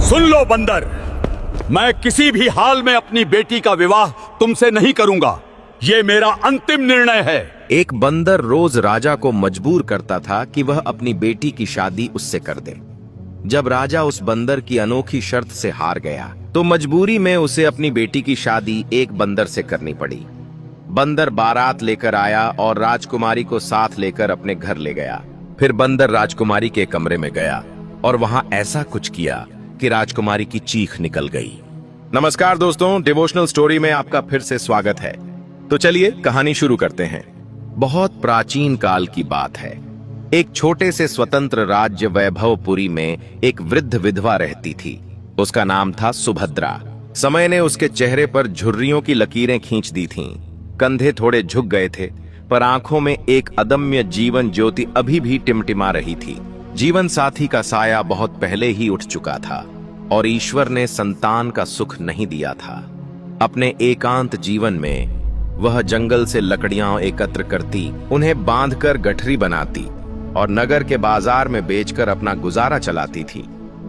सुन लो बंदर, मैं किसी भी हाल में अपनी बेटी का विवाह तुमसे नहीं करूंगा। ये मेरा अंतिम निर्णय है। एक बंदर रोज राजा को मजबूर करता था कि वह अपनी बेटी की शादी उससे कर दे। जब राजा उस बंदर की अनोखी शर्त से हार गया तो मजबूरी में उसे अपनी बेटी की शादी एक बंदर से करनी पड़ी। बंदर बारात लेकर आया और राजकुमारी को साथ लेकर अपने घर ले गया। फिर बंदर राजकुमारी के कमरे में गया और वहां ऐसा कुछ किया कि राजकुमारी की चीख निकल गई। नमस्कार दोस्तों, डिवोशनल स्टोरी में आपका फिर से स्वागत है। तो चलिए कहानी शुरू करते हैं। बहुत प्राचीन काल की बात है। एक छोटे से स्वतंत्र राज्य वैभवपुरी में एक वृद्ध विधवा रहती थी। उसका नाम था सुभद्रा। समय ने उसके चेहरे पर झुर्रियों की लकीरें खींच दी थीं। कंधे थोड़े झुक गए थे, पर आंखों में एक अदम्य जीवन ज्योति अभी भी टिमटिमा रही थी। जीवन साथी का साया बहुत पहले ही उठ चुका था और ईश्वर ने संतान का सुख नहीं दिया था। अपने एकांत जीवन में वह जंगल से लकड़ियां एकत्र करती, उन्हें बांधकर गठरी बनाती और नगर के बाजार में बेचकर अपना गुजारा चलाती थी।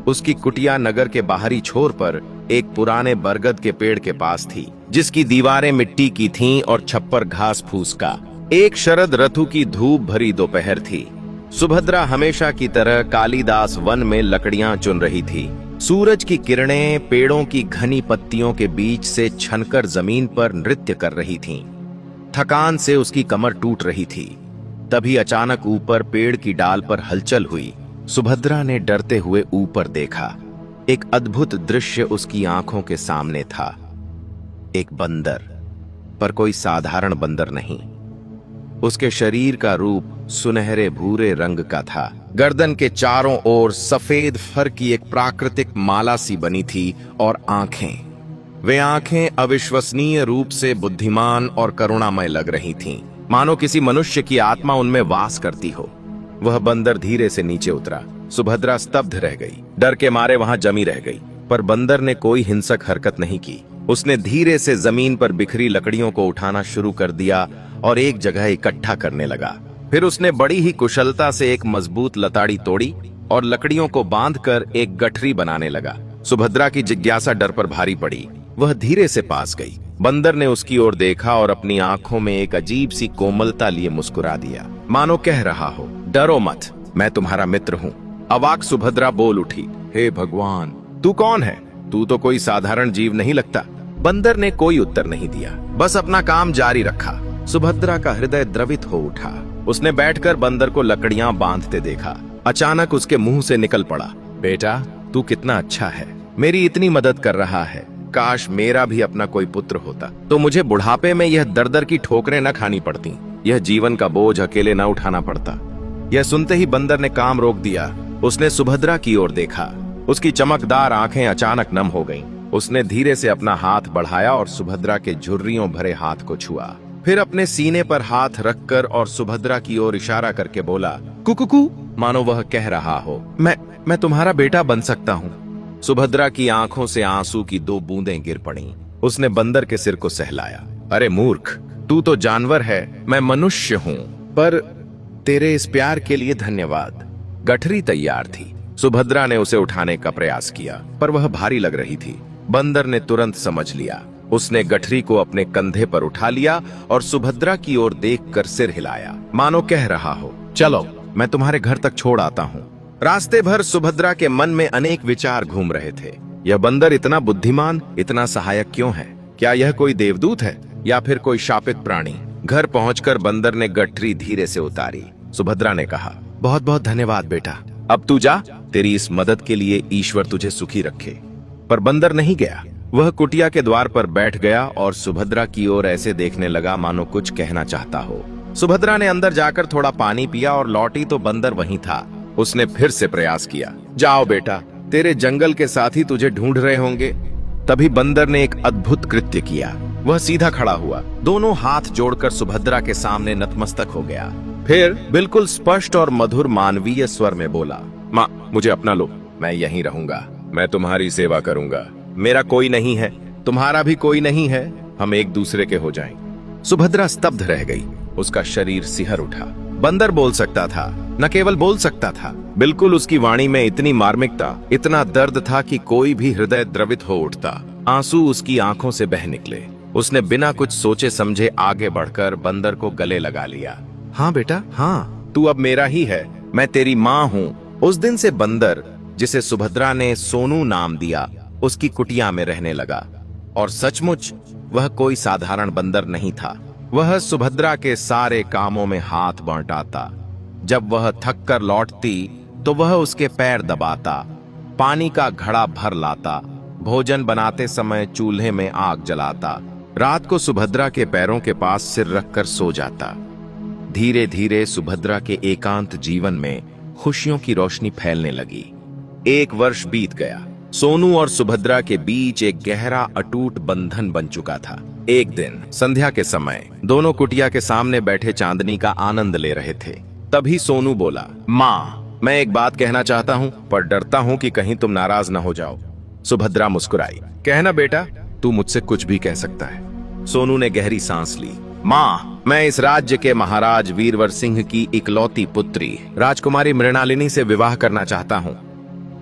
उसकी कुटिया नगर के बाहरी छोर पर एक पुराने बरगद के पेड़ के पास थी, जिसकी दीवारें मिट्टी की थीं और छप्पर घास फूस का। एक शरद ऋतु की धूप भरी दोपहर थी। सुभद्रा हमेशा की तरह कालिदास वन में लकड़ियां चुन रही थी। सूरज की किरणें पेड़ों की घनी पत्तियों के बीच से छनकर जमीन पर नृत्य कर रही थीं। थकान से उसकी कमर टूट रही थी। तभी अचानक ऊपर पेड़ की डाल पर हलचल हुई। सुभद्रा ने डरते हुए ऊपर देखा। एक अद्भुत दृश्य उसकी आंखों के सामने था। एक बंदर, पर कोई साधारण बंदर नहीं। उसके शरीर का रूप सुनहरे भूरे रंग का था। गर्दन के चारों ओर सफेद फर की एक प्राकृतिक माला सी बनी थी और वे आंखें अविश्वसनीय रूप से बुद्धिमान और करुणामय लग रही थीं, मानो किसी मनुष्य की आत्मा उनमें वास करती हो। वह बंदर धीरे से नीचे उतरा। सुभद्रा स्तब्ध रह गई, डर के मारे वहां जमी रह गई। पर बंदर ने कोई हिंसक हरकत नहीं की। उसने धीरे से जमीन पर बिखरी लकड़ियों को उठाना शुरू कर दिया और एक जगह इकट्ठा करने लगा। फिर उसने बड़ी ही कुशलता से एक मजबूत लताड़ी तोड़ी और लकड़ियों को बांधकर एक गठरी बनाने लगा। सुभद्रा की जिज्ञासा डर पर भारी पड़ी। वह धीरे से पास गई। बंदर ने उसकी ओर देखा और अपनी आंखों में एक अजीब सी कोमलता लिए मुस्कुरा दिया, मानो कह रहा हो, डरो मत, मैं तुम्हारा मित्र हूँ। अवाक सुभद्रा बोल उठी, हे भगवान, तू कौन है? तू तो कोई साधारण जीव नहीं लगता। बंदर ने कोई उत्तर नहीं दिया, बस अपना काम जारी रखा। सुभद्रा का हृदय द्रवित हो उठा। उसने बैठकर बंदर को लकड़ियां बांधते देखा। अचानक उसके मुंह से निकल पड़ा, बेटा, तू कितना अच्छा है, मेरी इतनी मदद कर रहा है। काश मेरा भी अपना कोई पुत्र होता, तो मुझे बुढ़ापे में यह दर दर की ठोकरें न खानी पड़ती, यह जीवन का बोझ अकेले न उठाना पड़ता। यह सुनते ही बंदर ने काम रोक दिया। उसने सुभद्रा की ओर देखा। उसकी चमकदार आंखें अचानक नम हो गईं। उसने धीरे से अपना हाथ बढ़ाया और सुभद्रा के झुर्रियों भरे हाथ को छुआ। फिर अपने सीने पर हाथ रखकर और सुभद्रा की ओर इशारा करके बोला, कुकुकू, मानो वह कह रहा हो, मैं तुम्हारा बेटा बन सकता हूँ। सुभद्रा की आंखों से आंसू की 2 बूंदें गिर पड़ीं। उसने बंदर के सिर को सहलाया, अरे मूर्ख, तू तो जानवर है, मैं मनुष्य हूँ, पर तेरे इस प्यार के लिए धन्यवाद। गठरी तैयार थी। सुभद्रा ने उसे उठाने का प्रयास किया, पर वह भारी लग रही थी। बंदर ने तुरंत समझ लिया। उसने गठरी को अपने कंधे पर उठा लिया और सुभद्रा की ओर देखकर सिर हिलाया, मानो कह रहा हो, चलो, मैं तुम्हारे घर तक छोड़ आता हूँ। रास्ते भर सुभद्रा के मन में अनेक विचार घूम रहे थे। यह बंदर इतना बुद्धिमान, इतना सहायक क्यों है? क्या यह कोई देवदूत है या फिर कोई शापित प्राणी? घर पहुंचकर बंदर ने गठरी धीरे से उतारी। सुभद्रा ने कहा, बहुत बहुत धन्यवाद बेटा, अब तू जा। तेरी इस मदद के लिए ईश्वर तुझे सुखी रखे। पर बंदर नहीं गया। वह कुटिया के द्वार पर बैठ गया और सुभद्रा की ओर ऐसे देखने लगा मानो कुछ कहना चाहता हो। सुभद्रा ने अंदर जाकर थोड़ा पानी पिया और लौटी तो बंदर वहीं था। उसने फिर से प्रयास किया, जाओ बेटा, तेरे जंगल के साथी तुझे ढूंढ रहे होंगे। तभी बंदर ने एक अद्भुत कृत्य किया। वह सीधा खड़ा हुआ, दोनों हाथ जोड़कर सुभद्रा के सामने नतमस्तक हो गया। फिर बिल्कुल स्पष्ट और मधुर मानवीय स्वर में बोला, माँ, मुझे अपना लो, मैं यहीं रहूंगा, मैं तुम्हारी सेवा करूंगा। मेरा कोई नहीं है, तुम्हारा भी कोई नहीं है, हम एक दूसरे के हो जाएं। सुभद्रा स्तब्ध रह गई। उसका शरीर सिहर उठा। बंदर बोल सकता था, न केवल बोल सकता था, बिल्कुल उसकी वाणी में इतनी मार्मिकता, इतना दर्द था कि कोई भी हृदय द्रवित हो उठता। आंसू उसकी आंखों से बह निकले। उसने बिना कुछ सोचे समझे आगे बढ़कर बंदर को गले लगा लिया। हाँ बेटा, हाँ, तू अब मेरा ही है, मैं तेरी माँ हूँ। उस दिन से बंदर, जिसे सुभद्रा ने सोनू नाम दिया, उसकी कुटिया में रहने लगा। और सचमुच वह कोई साधारण बंदर नहीं था। वह सुभद्रा के सारे कामों में हाथ बंटाता। जब वह थक कर लौटती तो वह उसके पैर दबाता, पानी का घड़ा भर लाता, भोजन बनाते समय चूल्हे में आग जलाता, रात को सुभद्रा के पैरों के पास सिर रखकर सो जाता। धीरे धीरे सुभद्रा के एकांत जीवन में खुशियों की रोशनी फैलने लगी। 1 वर्ष बीत गया। सोनू और सुभद्रा के बीच एक गहरा अटूट बंधन बन चुका था। एक दिन संध्या के समय दोनों कुटिया के सामने बैठे चांदनी का आनंद ले रहे थे। तभी सोनू बोला, माँ, मैं एक बात कहना चाहता हूँ, पर डरता हूँ कि कहीं तुम नाराज न हो जाओ। सुभद्रा मुस्कुराई। कहना बेटा, तू मुझसे कुछ भी कह सकता है। सोनू ने गहरी सांस ली। माँ, मैं इस राज्य के महाराज वीरवर सिंह की इकलौती पुत्री राजकुमारी मृणालिनी से विवाह करना चाहता हूँ।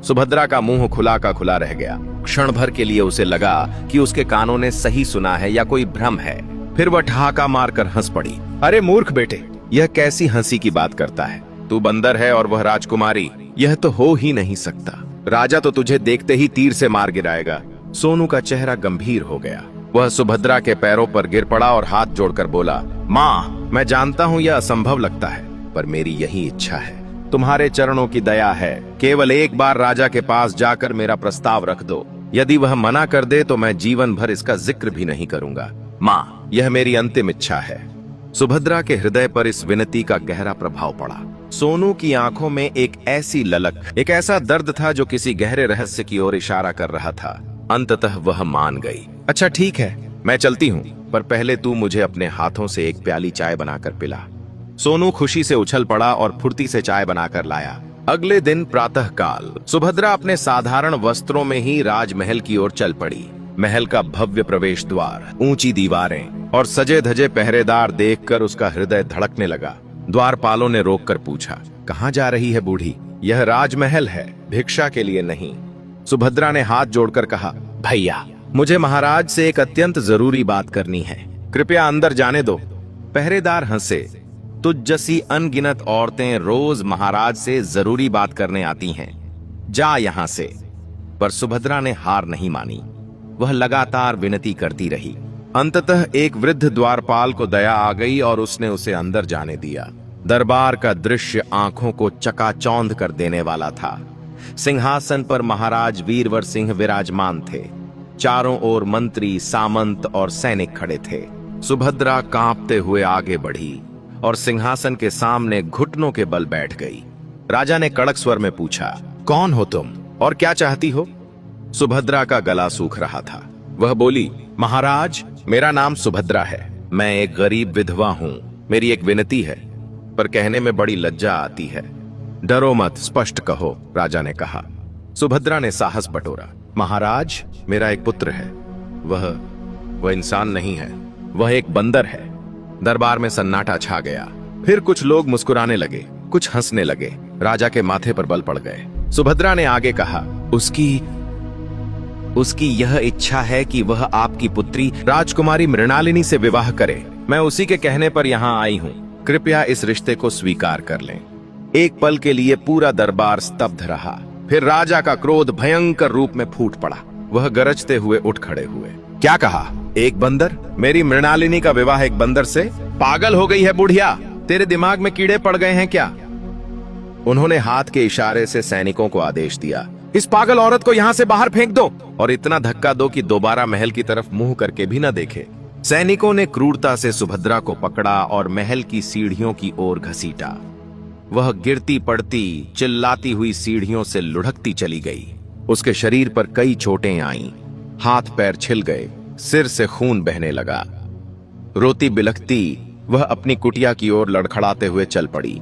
सुभद्रा का मुंह खुला का खुला रह गया। क्षण भर के लिए उसे लगा कि उसके कानों ने सही सुना है या कोई भ्रम है। फिर वह ठहाका मारकर हंस पड़ी। अरे मूर्ख बेटे, यह कैसी हंसी की बात करता है? तू बंदर है और वह राजकुमारी, यह तो हो ही नहीं सकता। राजा तो तुझे देखते ही तीर से मार गिराएगा। सोनू का चेहरा गंभीर हो गया। वह सुभद्रा के पैरों पर गिर पड़ा और हाथ जोड़कर बोला, माँ, मैं जानता हूँ यह असंभव लगता है, पर मेरी यही इच्छा है। तुम्हारे चरणों की दया है, केवल एक बार राजा के पास जाकर मेरा प्रस्ताव रख दो। यदि वह मना कर दे तो मैं जीवन भर इसका जिक्र भी नहीं करूंगा। माँ, यह मेरी अंतिम इच्छा है। सुभद्रा के हृदय पर इस विनती का गहरा प्रभाव पड़ा। सोनू की आंखों में एक ऐसी ललक, एक ऐसा दर्द था जो किसी गहरे रहस्य की ओर इशारा कर रहा था। अंततः वह मान गई। अच्छा ठीक है, मैं चलती हूँ, पर पहले तू मुझे अपने हाथों से एक प्याली चाय बनाकर पिला। सोनू खुशी से उछल पड़ा और फुर्ती से चाय बनाकर लाया। अगले दिन प्रातःकाल सुभद्रा अपने साधारण वस्त्रों में ही राजमहल की ओर चल पड़ी। महल का भव्य प्रवेश द्वार, ऊंची दीवारें और सजे धजे पहरेदार देखकर उसका हृदय धड़कने लगा। द्वारपालों ने रोककर पूछा, कहाँ जा रही है बूढ़ी? यह राजमहल है, भिक्षा के लिए नहीं। सुभद्रा ने हाथ जोड़कर कहा, भैया, मुझे महाराज से एक अत्यंत जरूरी बात करनी है, कृपया अंदर जाने दो। पहरेदार हंसे। तुझ जैसी अनगिनत औरतें रोज महाराज से जरूरी बात करने आती हैं, जा यहां से। पर सुभद्रा ने हार नहीं मानी। वह लगातार विनती करती रही। अंततः एक वृद्ध द्वारपाल को दया आ गई और उसने उसे अंदर जाने दिया। दरबार का दृश्य आंखों को चकाचौंध कर देने वाला था। सिंहासन पर महाराज वीरवर सिंह विराजमान थे। चारों ओर मंत्री, सामंत और सैनिक खड़े थे। सुभद्रा कांपते हुए आगे बढ़ी और सिंहासन के सामने घुटनों के बल बैठ गई। राजा ने कड़क स्वर में पूछा, कौन हो तुम और क्या चाहती हो? सुभद्रा का गला सूख रहा था। वह बोली, महाराज, मेरा नाम सुभद्रा है। मैं एक गरीब विधवा हूँ। मेरी एक विनती है, पर कहने में बड़ी लज्जा आती है। डरो मत, स्पष्ट कहो, राजा ने कहा। सुभद्रा ने साहस बटोरा। महाराज, मेरा एक पुत्र है। वह इंसान नहीं है, वह एक बंदर है। दरबार में सन्नाटा छा गया। फिर कुछ लोग मुस्कुराने लगे, कुछ हंसने लगे। राजा के माथे पर बल पड़ गए। सुभद्रा ने आगे कहा, उसकी यह इच्छा है कि वह आपकी पुत्री राजकुमारी मृणालिनी से विवाह करे। मैं उसी के कहने पर यहाँ आई हूँ। कृपया इस रिश्ते को स्वीकार कर लें। एक पल के लिए पूरा दरबार स्तब्ध रहा। फिर राजा का क्रोध भयंकर रूप में फूट पड़ा। वह गरजते हुए उठ खड़े हुए। क्या कहा? एक बंदर? मेरी मृणालिनी का विवाह एक बंदर से? पागल हो गई है बुढ़िया, तेरे दिमाग में कीड़े पड़ गए हैं क्या? उन्होंने हाथ के इशारे से सैनिकों को आदेश दिया, इस पागल औरत को यहाँ से बाहर फेंक दो और इतना धक्का दो कि दोबारा महल की तरफ मुंह करके भी न देखे। सैनिकों ने क्रूरता से सुभद्रा को पकड़ा और महल की सीढ़ियों की ओर घसीटा। वह गिरती पड़ती, चिल्लाती हुई सीढ़ियों से लुढ़कती चली गई। उसके शरीर पर कई चोटें आईं, हाथ पैर छिल गए, सिर से खून बहने लगा। रोती बिलखती वह अपनी कुटिया की ओर लड़खड़ाते हुए चल पड़ी।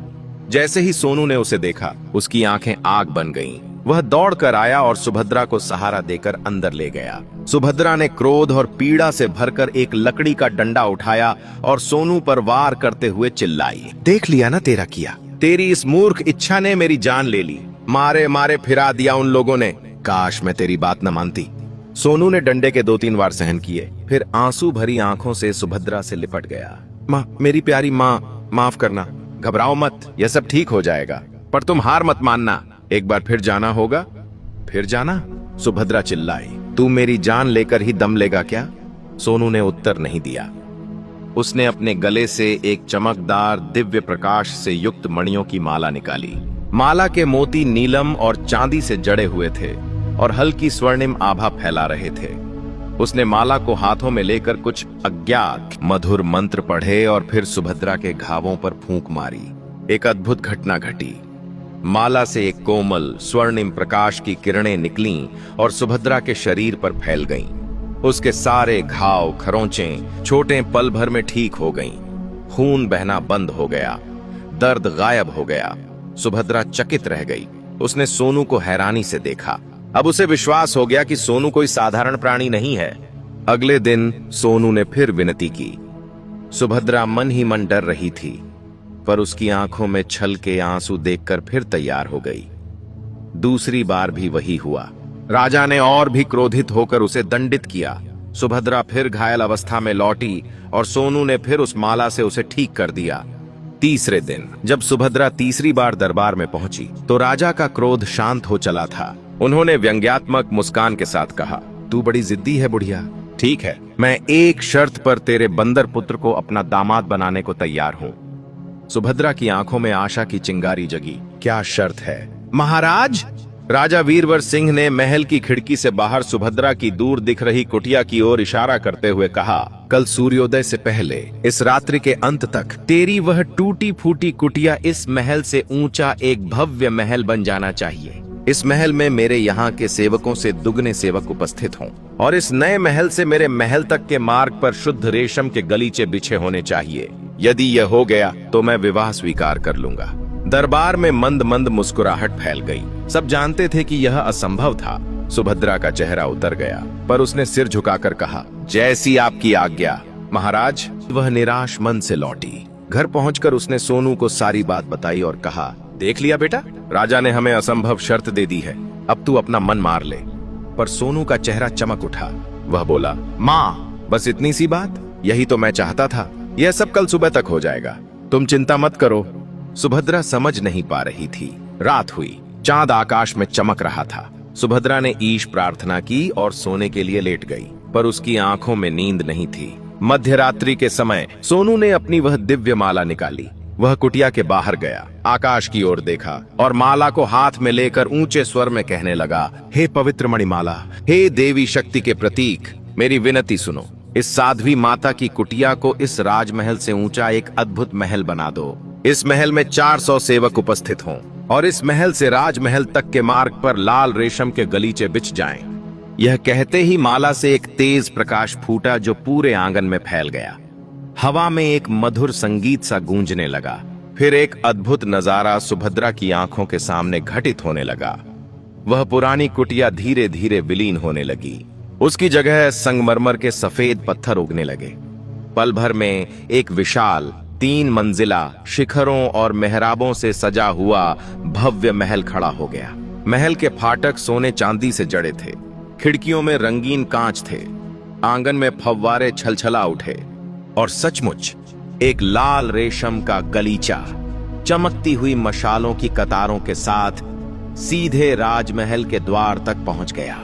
जैसे ही सोनू ने उसे देखा, उसकी आंखें आग बन गईं। वह दौड़कर आया और सुभद्रा को सहारा देकर अंदर ले गया। सुभद्रा ने क्रोध और पीड़ा से भरकर एक लकड़ी का डंडा उठाया और सोनू पर वार करते हुए चिल्लाई, देख लिया ना तेरा किया, तेरी इस मूर्ख इच्छा ने मेरी जान ले ली, मारे मारे फिरा दिया उन लोगों ने, काश मैं तेरी बात न मानती। सोनू ने डंडे के 2-3 वार सहन किए, फिर आंसू भरी आंखों से सुभद्रा से लिपट गया। माँ, मेरी प्यारी माँ, माफ करना, घबराओ मत, यह सब ठीक हो जाएगा, पर तुम हार मत मानना, एक बार फिर जाना होगा। फिर जाना? सुभद्रा चिल्लाई, तू मेरी जान लेकर ही दम लेगा क्या? सोनू ने उत्तर नहीं दिया। उसने अपने गले से एक चमकदार दिव्य प्रकाश से युक्त मणियों की माला निकाली। माला के मोती नीलम और चांदी से जड़े हुए थे और हल्की स्वर्णिम आभा फैला रहे थे। उसने माला को हाथों में लेकर कुछ अज्ञात मधुर मंत्र पढ़े और फिर सुभद्रा के घावों पर फूंक मारी। एक अद्भुत घटना घटी। माला से एक कोमल स्वर्णिम प्रकाश की किरणें निकलीं और सुभद्रा के शरीर पर फैल गईं। उसके सारे घाव खरोंचें छोटे पल भर में ठीक हो गईं। खून बहना बंद हो गया, दर्द गायब हो गया। सुभद्रा चकित रह गई। उसने सोनू को हैरानी से देखा। अब उसे विश्वास हो गया कि सोनू कोई साधारण प्राणी नहीं है। अगले दिन सोनू ने फिर विनती की। सुभद्रा मन ही मन डर रही थी, पर उसकी आंखों में छल के आंसू देखकर फिर तैयार हो गई। दूसरी बार भी वही हुआ। राजा ने और भी क्रोधित होकर उसे दंडित किया। सुभद्रा फिर घायल अवस्था में लौटी और सोनू ने फिर उस माला से उसे ठीक कर दिया। तीसरे दिन जब सुभद्रा तीसरी बार दरबार में पहुंची तो राजा का क्रोध शांत हो चला था। उन्होंने व्यंग्यात्मक मुस्कान के साथ कहा, तू बड़ी जिद्दी है बुढ़िया। ठीक है, मैं एक शर्त पर तेरे बंदर पुत्र को अपना दामाद बनाने को तैयार हूँ। सुभद्रा की आंखों में आशा की चिंगारी जगी। क्या शर्त है? महाराज, राजा वीरवर सिंह ने महल की खिड़की से बाहर सुभद्रा की दूर दिख रही कुटिया की ओर इशारा करते हुए कहा, कल सूर्योदय से पहले इस रात्रि के अंत तक तेरी वह टूटी फूटी कुटिया इस महल से ऊंचा एक भव्य महल बन जाना चाहिए। इस महल में मेरे यहाँ के सेवकों से दुगने सेवक उपस्थित हों और इस नए महल से मेरे महल तक के मार्ग पर शुद्ध रेशम के गलीचे बिछे होने चाहिए। यदि यह हो गया तो मैं विवाह स्वीकार कर लूंगा। दरबार में मंद मंद मुस्कुराहट फैल गई। सब जानते थे कि यह असंभव था। सुभद्रा का चेहरा उतर गया, पर उसने सिर झुकाकर कहा, जैसी आपकी आज्ञा महाराज। वह निराश मन से लौटी। घर पहुंचकर उसने सोनू को सारी बात बताई और कहा, देख लिया बेटा, राजा ने हमें असंभव शर्त दे दी है, अब तू अपना मन मार ले। पर सोनू का चेहरा चमक उठा। वह बोला, माँ, बस इतनी सी बात? यही तो मैं चाहता था। यह सब कल सुबह तक हो जाएगा, तुम चिंता मत करो। सुभद्रा समझ नहीं पा रही थी। रात हुई, चांद आकाश में चमक रहा था। सुभद्रा ने ईश प्रार्थना की और सोने के लिए लेट गई, पर उसकी आंखों में नींद नहीं थी। मध्यरात्रि के समय सोनू ने अपनी वह दिव्य माला निकाली। वह कुटिया के बाहर गया, आकाश की ओर देखा और माला को हाथ में लेकर ऊंचे स्वर में कहने लगा, हे पवित्र मणिमाला, हे देवी शक्ति के प्रतीक, मेरी विनती सुनो। इस साध्वी माता की कुटिया को इस राजमहल से ऊंचा एक अद्भुत महल बना दो। इस महल में 400 सेवक उपस्थित हों और इस महल से राजमहल तक के मार्ग पर लाल रेशम के गलीचे बिछ जाएं। यह कहते ही माला से एक तेज प्रकाश फूटा जो पूरे आंगन में फैल गया। हवा में एक मधुर संगीत सा गूंजने लगा। फिर एक अद्भुत नजारा सुभद्रा की आंखों के सामने घटित होने लगा। वह पुरानी कुटिया धीरे धीरे विलीन होने लगी। उसकी जगह संगमरमर के सफेद पत्थर उगने लगे। पल भर में एक विशाल 3 मंजिला शिखरों और मेहराबों से सजा हुआ भव्य महल खड़ा हो गया। महल के फाटक सोने चांदी से जड़े थे। खिड़कियों में रंगीन कांच थे। आंगन में फव्वारे छलछला उठे और सचमुच एक लाल रेशम का गलीचा चमकती हुई मशालों की कतारों के साथ सीधे राजमहल के द्वार तक पहुंच गया।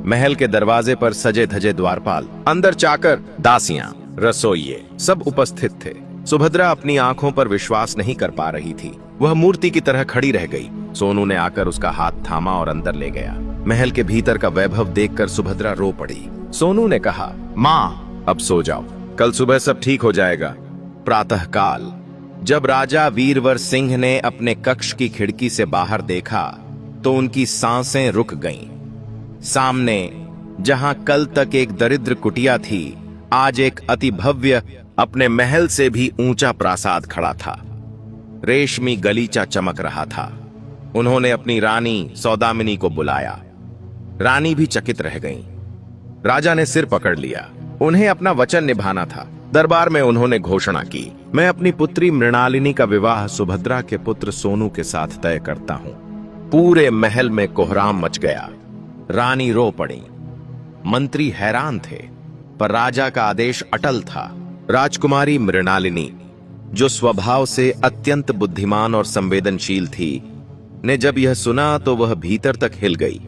महल के दरवाजे पर सजे धजे द्वारपाल, अंदर चाकर, दासियां, रसोइये सब उपस्थित थे। सुभद्रा अपनी आंखों पर विश्वास नहीं कर पा रही थी। वह मूर्ति की तरह खड़ी रह गई। सोनू ने आकर उसका हाथ थामा और अंदर ले गया। महल के भीतर का वैभव देखकर सुभद्रा रो पड़ी। सोनू ने कहा, माँ, अब सो जाओ, कल सुबह सब ठीक हो जाएगा। प्रातःकाल जब राजा वीरवर सिंह ने अपने कक्ष की खिड़की से बाहर देखा तो उनकी सांसें रुक गईं। सामने जहां कल तक एक दरिद्र कुटिया थी, आज एक अति भव्य, अपने महल से भी ऊंचा प्रासाद खड़ा था। रेशमी गलीचा चमक रहा था। उन्होंने अपनी रानी सौदामिनी को बुलाया। रानी भी चकित रह गईं। राजा ने सिर पकड़ लिया। उन्हें अपना वचन निभाना था। दरबार में उन्होंने घोषणा की, मैं अपनी पुत्री मृणालिनी का विवाह सुभद्रा के पुत्र सोनू के साथ तय करता हूं। पूरे महल में कोहराम मच गया। रानी रो पड़ी। मंत्री हैरान थे, पर राजा का आदेश अटल था। राजकुमारी मृणालिनी, जो स्वभाव से अत्यंत बुद्धिमान और संवेदनशील थी, ने जब यह सुना तो वह भीतर तक हिल गई,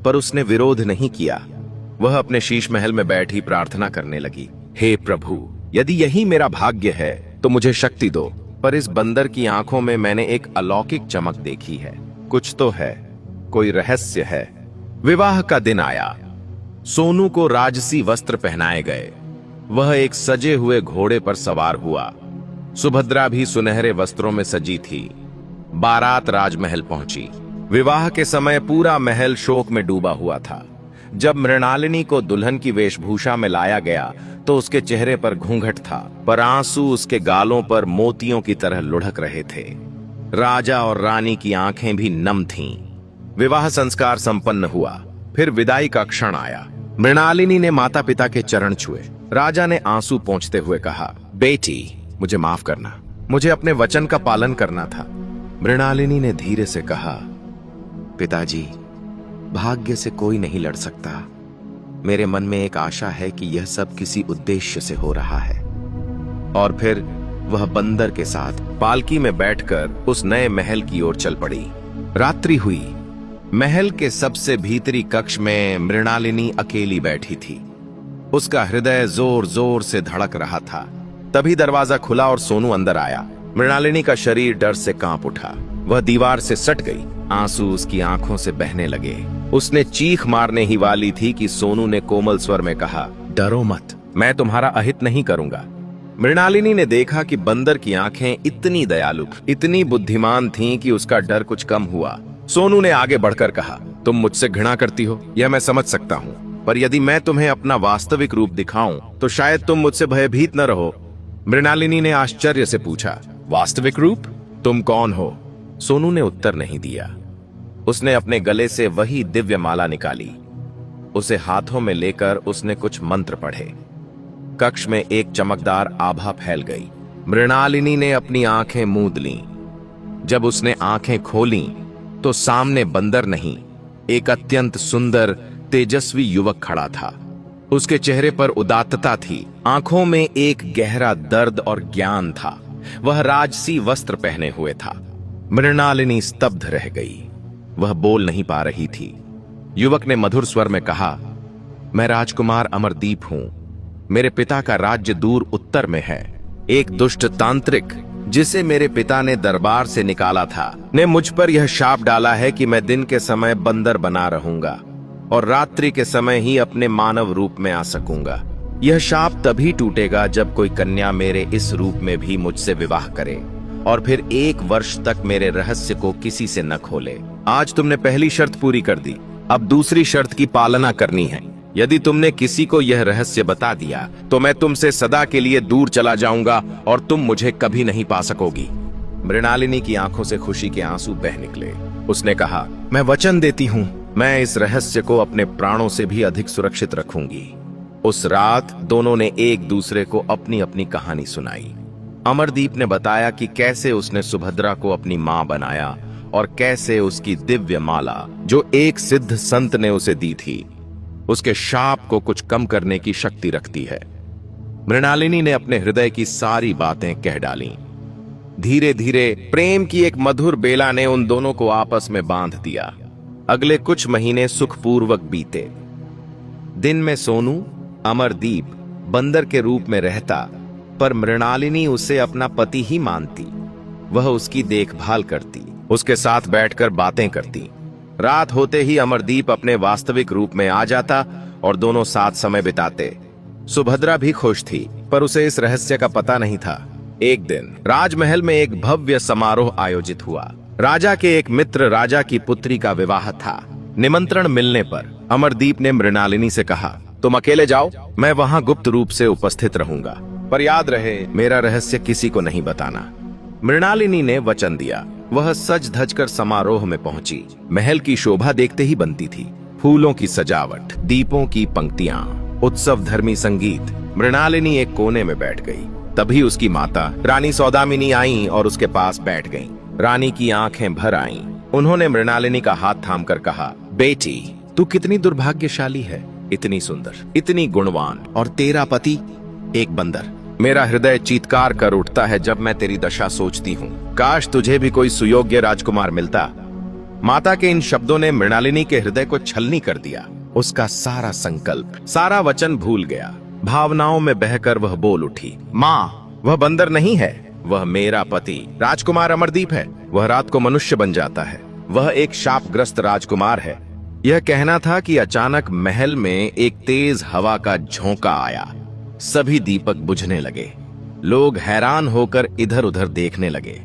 पर उसने विरोध नहीं किया। वह अपने शीश महल में बैठी प्रार्थना करने लगी, हे प्रभु, यदि यही मेरा भाग्य है तो मुझे शक्ति दो। पर इस बंदर की आंखों में मैंने एक अलौकिक चमक देखी है। कुछ तो है, कोई रहस्य है। विवाह का दिन आया। सोनू को राजसी वस्त्र पहनाए गए। वह एक सजे हुए घोड़े पर सवार हुआ। सुभद्रा भी सुनहरे वस्त्रों में सजी थी। बारात राजमहल पहुंची। विवाह के समय पूरा महल शोक में डूबा हुआ था। जब मृणालिनी को दुल्हन की वेशभूषा में लाया गया तो उसके चेहरे पर घूंघट था, पर आंसू उसके गालों पर मोतियों की तरह लुढ़क रहे थे। राजा और रानी की आंखें भी नम थीं। विवाह संस्कार संपन्न हुआ। फिर विदाई का क्षण आया। मृणालिनी ने माता पिता के चरण छुए। राजा ने आंसू पोंछते हुए कहा, बेटी, मुझे माफ करना, मुझे अपने वचन का पालन करना था। मृणालिनी ने धीरे से कहा, पिताजी, भाग्य से कोई नहीं लड़ सकता। मेरे मन में एक आशा है कि यह सब किसी उद्देश्य से हो रहा है। और फिर वह बंदर के साथ पालकी में बैठकर उस नए महल की ओर चल पड़ी। रात्रि हुई। महल के सबसे भीतरी कक्ष में मृणालिनी अकेली बैठी थी। उसका हृदय जोर जोर से धड़क रहा था। तभी दरवाजा खुला और सोनू अंदर आया। मृणालिनी का शरीर डर से कांप उठा। वह दीवार से सट गई। आंसू उसकी आंखों से बहने लगे। उसने चीख मारने ही वाली थी कि सोनू ने कोमल स्वर में कहा, डरो मत, मैं तुम्हारा अहित नहीं करूंगा। मृणालिनी ने देखा कि बंदर की आंखें इतनी दयालु, इतनी बुद्धिमान थीं कि उसका डर कुछ कम हुआ। सोनू ने आगे बढ़कर कहा, तुम मुझसे घृणा करती हो, यह मैं समझ सकता हूँ, पर यदि मैं तुम्हें अपना वास्तविक रूप दिखाऊं तो शायद तुम मुझसे भयभीत न रहो। मृणालिनी ने आश्चर्य से पूछा, वास्तविक रूप? तुम कौन हो? सोनू ने उत्तर नहीं दिया। उसने अपने गले से वही दिव्य माला निकाली। उसे हाथों में लेकर उसने कुछ मंत्र पढ़े। कक्ष में एक चमकदार आभा फैल गई। मृणालिनी ने अपनी आंखें मूंद लीं। जब उसने आंखें खोलीं तो सामने बंदर नहीं, एक अत्यंत सुंदर तेजस्वी युवक खड़ा था। उसके चेहरे पर उदात्तता थी। आंखों में एक गहरा दर्द और ज्ञान था। वह राजसी वस्त्र पहने हुए था। मृणालिनी स्तब्ध रह गई। वह बोल नहीं पा रही थी। युवक ने मधुर स्वर में कहा, मैं राजकुमार अमरदीप हूं। मेरे पिता का राज्य दूर उत्तर में है। एक दुष्ट तांत्रिक, जिसे मेरे पिता ने दरबार से निकाला था, ने मुझ पर यह शाप डाला है कि मैं दिन के समय बंदर बना रहूंगा और रात्रि के समय ही अपने मानव रूप में आ सकूंगा। यह शाप तभी टूटेगा जब कोई कन्या मेरे इस रूप में भी मुझसे विवाह करे और फिर 1 वर्ष तक मेरे रहस्य को किसी से न खोले। आज तुमने पहली शर्त पूरी कर दी, अब दूसरी शर्त की पालना करनी है। यदि तुमने किसी को यह रहस्य बता दिया तो मैं तुमसे सदा के लिए दूर चला जाऊंगा और तुम मुझे कभी नहीं पा सकोगी। मृणालिनी की आंखों से खुशी के आंसू बह निकले। उसने कहा, मैं वचन देती हूं, मैं इस रहस्य को अपने प्राणों से भी अधिक सुरक्षित रखूंगी। उस रात दोनों ने एक दूसरे को अपनी अपनी कहानी सुनाई। अमरदीप ने बताया कि कैसे उसने सुभद्रा को अपनी मां बनाया और कैसे उसकी दिव्य माला, जो एक सिद्ध संत ने उसे दी थी, उसके शाप को कुछ कम करने की शक्ति रखती है। मृणालिनी ने अपने हृदय की सारी बातें कह डाली। धीरे धीरे प्रेम की एक मधुर बेला ने उन दोनों को आपस में बांध दिया। अगले कुछ महीने सुखपूर्वक बीते। दिन में सोनू अमरदीप बंदर के रूप में रहता, पर मृणालिनी उसे अपना पति ही मानती। वह उसकी देखभाल करती, उसके साथ बैठकर बातें करती। रात होते ही अमरदीप अपने वास्तविक रूप में आ जाता और दोनों साथ समय बिताते। सुभद्रा भी खुश थी, पर उसे इस रहस्य का पता नहीं था। एक दिन राजमहल में एक भव्य समारोह आयोजित हुआ। राजा के एक मित्र राजा की पुत्री का विवाह था। निमंत्रण मिलने पर अमरदीप ने मृणालिनी से कहा, तुम अकेले जाओ, मैं वहां गुप्त रूप से उपस्थित रहूंगा, पर याद रहे मेरा रहस्य किसी को नहीं बताना। मृणालिनी ने वचन दिया। वह सज धज कर समारोह में पहुंची। महल की शोभा देखते ही बनती थी। फूलों की सजावट, दीपों की पंक्तियां, उत्सव धर्मी संगीत। मृणालिनी एक कोने में बैठ गई। तभी उसकी माता रानी सौदामिनी आईं और उसके पास बैठ गईं। रानी की आंखें भर आईं। उन्होंने मृणालिनी का हाथ थामकर कहा, बेटी, तू कितनी दुर्भाग्यशाली है, इतनी सुंदर, इतनी गुणवान, और तेरा पति एक बंदर। मेरा हृदय चीत्कार कर उठता है जब मैं तेरी दशा सोचती हूँ। काश तुझे भी कोई सुयोग्य राजकुमार मिलता। माता के इन शब्दों ने मृणालिनी के हृदय को छलनी कर दिया। उसका सारा संकल्प, सारा वचन भूल गया। भावनाओं में बहकर वह बोल उठी, माँ, वह बंदर नहीं है, वह मेरा पति राजकुमार अमरदीप है। वह रात को मनुष्य बन जाता है। वह एक शापग्रस्त राजकुमार है। यह कहना था कि अचानक महल में एक तेज हवा का झोंका आया। सभी दीपक बुझने लगे। लोग हैरान होकर इधर उधर देखने लगे।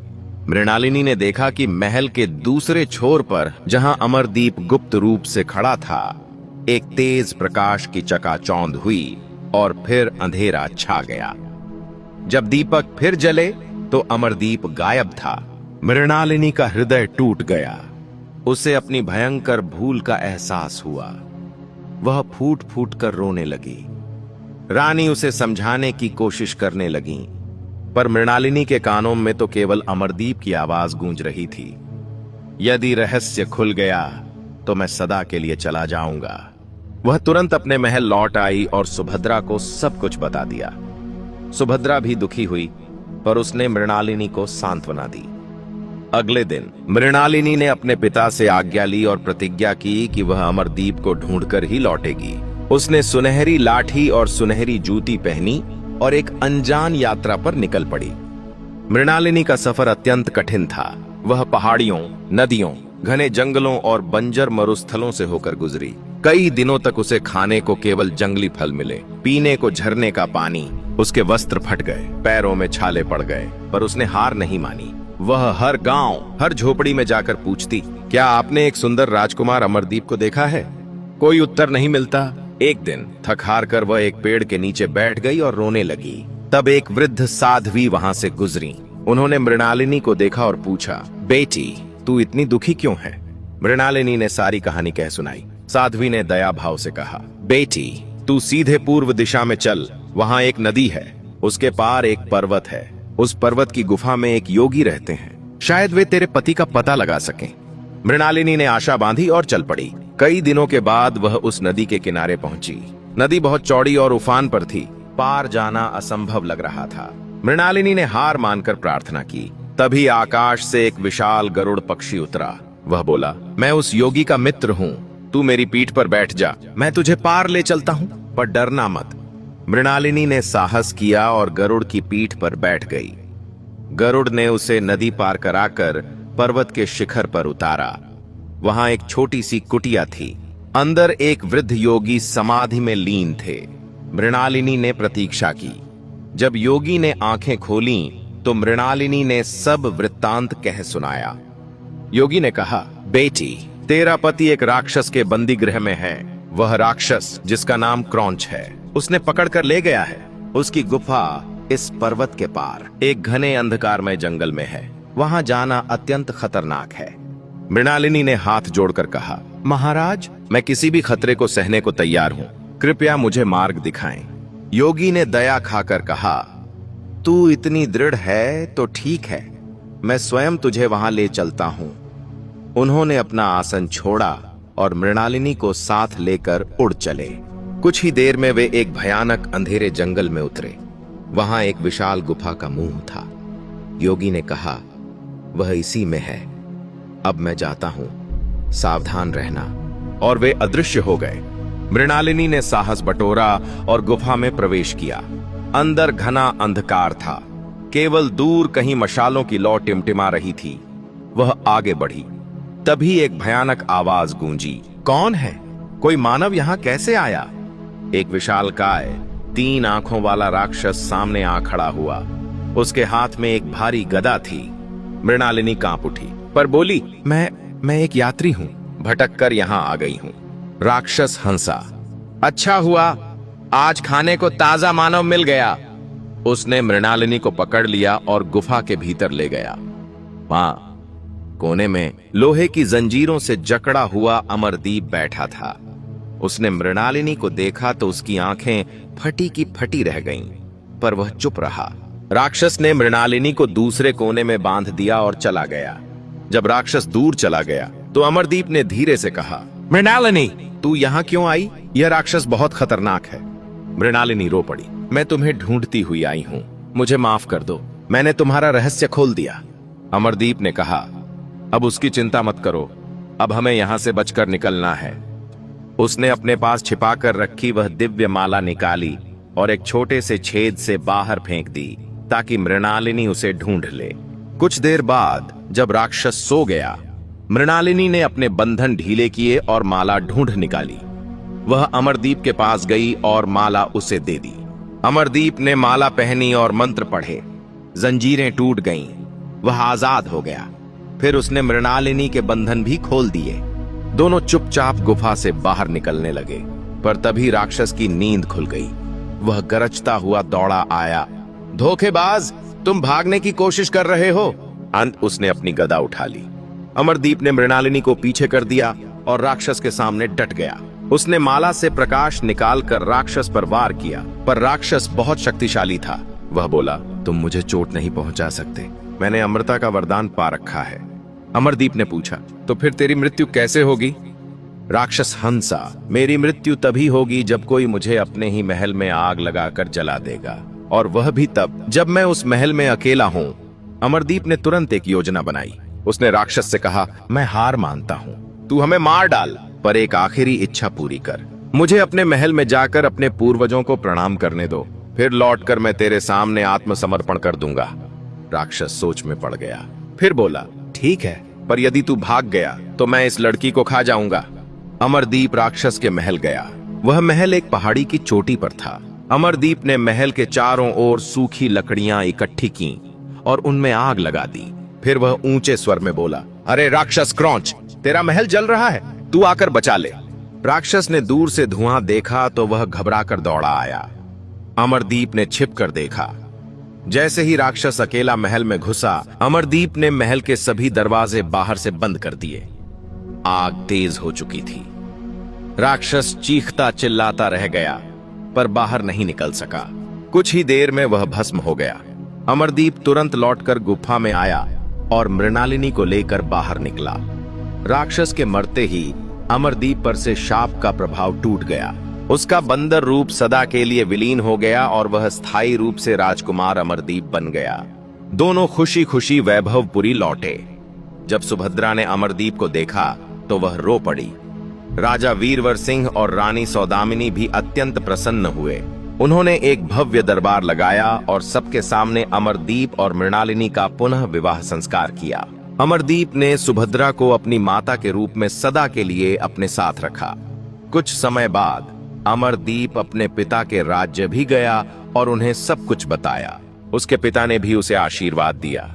मृणालिनी ने देखा कि महल के दूसरे छोर पर, जहां अमरदीप गुप्त रूप से खड़ा था, एक तेज प्रकाश की चकाचौंध हुई और फिर अंधेरा छा गया। जब दीपक फिर जले तो अमरदीप गायब था। मृणालिनी का हृदय टूट गया। उसे अपनी भयंकर भूल का एहसास हुआ। वह फूट फूट कर रोने लगी। रानी उसे समझाने की कोशिश करने लगी, पर मृणालिनी के कानों में तो केवल अमरदीप की आवाज गूंज रही थी। यदि रहस्य खुल गया तो मैं सदा के लिए चला जाऊंगा। वह तुरंत अपने महल लौट आई और सुभद्रा को सब कुछ बता दिया। सुभद्रा भी दुखी हुई, पर उसने मृणालिनी को सांत्वना दी। अगले दिन मृणालिनी ने अपने पिता से आज्ञा ली और प्रतिज्ञा की कि वह अमरदीप को ढूंढकर ही लौटेगी। उसने सुनहरी लाठी और सुनहरी जूती पहनी और एक अनजान यात्रा पर निकल पड़ी। मृणालिनी का सफर अत्यंत कठिन था। वह पहाड़ियों, नदियों, घने जंगलों और बंजर मरुस्थलों से होकर गुजरी। कई दिनों तक उसे खाने को केवल जंगली फल मिले, पीने को झरने का पानी। उसके वस्त्र फट गए, पैरों में छाले पड़ गए, पर उसने हार नहीं मानी। वह हर गांव, हर झोपड़ी में जाकर पूछती, क्या आपने एक सुंदर राजकुमार अमरदीप को देखा है? कोई उत्तर नहीं मिलता। एक दिन थक हार कर वह एक पेड़ के नीचे बैठ गई और रोने लगी। तब एक वृद्ध साध्वी वहां से गुजरी। उन्होंने मृणालिनी को देखा और पूछा, बेटी, तू इतनी दुखी क्यों है? मृणालिनी ने सारी कहानी कह सुनाई। साध्वी ने दया भाव से कहा, बेटी, तू सीधे पूर्व दिशा में चल। वहां एक नदी है, उसके पार एक पर्वत है। उस पर्वत की गुफा में एक योगी रहते हैं। शायद वे तेरे पति का पता लगा सकें। मृणालिनी ने आशा बांधी और चल पड़ी। कई दिनों के बाद वह उस नदी के किनारे पहुंची। नदी बहुत चौड़ी और उफान पर थी। पार जाना असंभव लग रहा था। मृणालिनी ने हार मानकर प्रार्थना की। तभी आकाश से एक विशाल गरुड़ पक्षी उतरा। वह बोला, मैं उस योगी का मित्र हूँ, तू मेरी पीठ पर बैठ जा, मैं तुझे पार ले चलता हूँ, पर डरना मत। मृणालिनी ने साहस किया और गरुड़ की पीठ पर बैठ गई। गरुड़ ने उसे नदी पार कराकर पर्वत के शिखर पर उतारा। वहां एक छोटी सी कुटिया थी। अंदर एक वृद्ध योगी समाधि में लीन थे। मृणालिनी ने प्रतीक्षा की। जब योगी ने आंखें खोलीं, तो मृणालिनी ने सब वृत्तांत कह सुनाया। योगी ने कहा, बेटी, तेरा पति एक राक्षस के बंदी गृह में है। वह राक्षस, जिसका नाम क्रौंच है, उसने पकड़कर ले गया है। उसकी गुफा इस पर्वत के पार एक घने अंधकारमय जंगल में है। वहां जाना अत्यंत खतरनाक है। मृणालिनी ने हाथ जोड़कर कहा, महाराज, मैं किसी भी खतरे को सहने को तैयार हूं। कृपया मुझे मार्ग दिखाएं। योगी ने दया खाकर कहा, तू इतनी दृढ़ है तो ठीक है, मैं स्वयं तुझे वहां ले चलता हूं। उन्होंने अपना आसन छोड़ा और मृणालिनी को साथ लेकर उड़ चले। कुछ ही देर में वे एक भयानक अंधेरे जंगल में उतरे। वहां एक विशाल गुफा का मुंह था। योगी ने कहा, वह इसी में है। अब मैं जाता हूं, सावधान रहना। और वे अदृश्य हो गए। मृणालिनी ने साहस बटोरा और गुफा में प्रवेश किया। अंदर घना अंधकार था। केवल दूर कहीं मशालों की लौ टिमटिमा रही थी। वह आगे बढ़ी। तभी एक भयानक आवाज गूंजी, कौन है? कोई मानव यहां कैसे आया? एक विशालकाय 3 आंखों वाला राक्षस सामने आ खड़ा हुआ। उसके हाथ में एक भारी गदा थी। मृणालिनी कांप उठी, पर बोली, मैं एक यात्री हूं, भटक कर यहां आ गई हूं। राक्षस हंसा, अच्छा हुआ, आज खाने को ताजा मानव मिल गया। उसने मृणालिनी को पकड़ लिया और गुफा के भीतर ले गया। मां, कोने में लोहे की जंजीरों से जकड़ा हुआ अमरदीप बैठा था। उसने मृणालिनी को देखा तो उसकी आंखें फटी की फटी रह गईं, पर वह चुप रहा। राक्षस ने मृणालिनी को दूसरे कोने में बांध दिया और चला गया। जब राक्षस दूर चला गया तो अमरदीप ने धीरे से कहा, मृणालिनी, तू यहाँ क्यों आई? यह राक्षस बहुत खतरनाक है। मृणालिनी रो पड़ी। मैं तुम्हें ढूंढती हुई आई हूँ, मुझे माफ कर दो, मैंने तुम्हारा रहस्य खोल दिया। अमरदीप ने कहा, अब उसकी चिंता मत करो, अब हमें यहां से बचकर निकलना है। उसने अपने पास छिपा कर रखी वह दिव्य माला निकाली और एक छोटे से छेद से बाहर फेंक दी ताकि मृणालिनी उसे ढूंढ ले। कुछ देर बाद जब राक्षस सो गया, मृणालिनी ने अपने बंधन ढीले किए और माला ढूंढ निकाली। वह अमरदीप के पास गई और माला उसे दे दी। अमरदीप ने माला पहनी और मंत्र पढ़े। जंजीरें टूट गईं, वह आजाद हो गया। फिर उसने मृणालिनी के बंधन भी खोल दिए। दोनों चुपचाप गुफा से बाहर निकलने लगे, पर तभी राक्षस की नींद खुल गई। वह गरजता हुआ दौड़ा आया। धोखेबाज, तुम भागने की कोशिश कर रहे हो। अंत उसने अपनी गदा उठा ली। अमरदीप ने मृणालिनी को पीछे कर दिया और राक्षस के सामने डट गया। उसने माला से प्रकाश निकालकर राक्षस पर वार किया, पर राक्षस बहुत शक्तिशाली था। वह बोला, तुम मुझे चोट नहीं पहुंचा सकते, मैंने अमरता का वरदान पा रखा है। अमरदीप ने पूछा, तो फिर तेरी मृत्यु कैसे होगी? राक्षस हंसा, मेरी मृत्यु तभी होगी जब कोई मुझे अपने ही महल में आग लगाकर जला देगा, और वह भी तब जब मैं उस महल में अकेला हूं। अमरदीप ने तुरंत एक योजना बनाई। उसने राक्षस से कहा, मैं हार मानता हूं, तू हमें मार डाल, पर एक आखिरी इच्छा पूरी कर। मुझे अपने महल में जाकर अपने पूर्वजों को प्रणाम करने दो, फिर लौटकर मैं तेरे सामने आत्मसमर्पण कर दूंगा। राक्षस सोच में पड़ गया, फिर बोला, ठीक है, पर यदि तू भाग गया तो मैं इस लड़की को खा जाऊंगा। अमरदीप राक्षस के महल गया। वह महल एक पहाड़ी की चोटी पर था। अमरदीप ने महल के चारों ओर सूखी लकड़ियां इकट्ठी की और उनमें आग लगा दी। फिर वह ऊंचे स्वर में बोला, अरे राक्षस क्रौंच, तेरा महल जल रहा है, तू आकर बचा ले। राक्षस ने दूर से धुआं देखा तो वह घबराकर दौड़ा आया। अमरदीप ने छिप कर देखा। जैसे ही राक्षस अकेला महल में घुसा, अमरदीप ने महल के सभी दरवाजे बाहर से बंद कर दिए। आग तेज हो चुकी थी। राक्षस चीखता चिल्लाता रह गया, पर बाहर नहीं निकल सका। कुछ ही देर में वह भस्म हो गया। अमरदीप तुरंत लौटकर गुफा में आया और मृणालिनी को लेकर बाहर निकला। राक्षस के मरते ही अमरदीप पर से शाप का प्रभाव टूट गया। उसका बंदर रूप सदा के लिए विलीन हो गया और वह स्थायी रूप से राजकुमार अमरदीप बन गया। दोनों खुशी खुशी वैभवपुरी लौटे। जब सुभद्रा ने अमरदीप को देखा तो वह रो पड़ी। राजा वीरवर सिंह और रानी सौदामिनी भी अत्यंत प्रसन्न हुए। उन्होंने एक भव्य दरबार लगाया और सबके सामने अमरदीप और मृणालिनी का पुनः विवाह संस्कार किया। अमरदीप ने सुभद्रा को अपनी माता के रूप में सदा के लिए अपने साथ रखा। कुछ समय बाद अमरदीप अपने पिता के राज्य भी गया और उन्हें सब कुछ बताया। उसके पिता ने भी उसे आशीर्वाद दिया।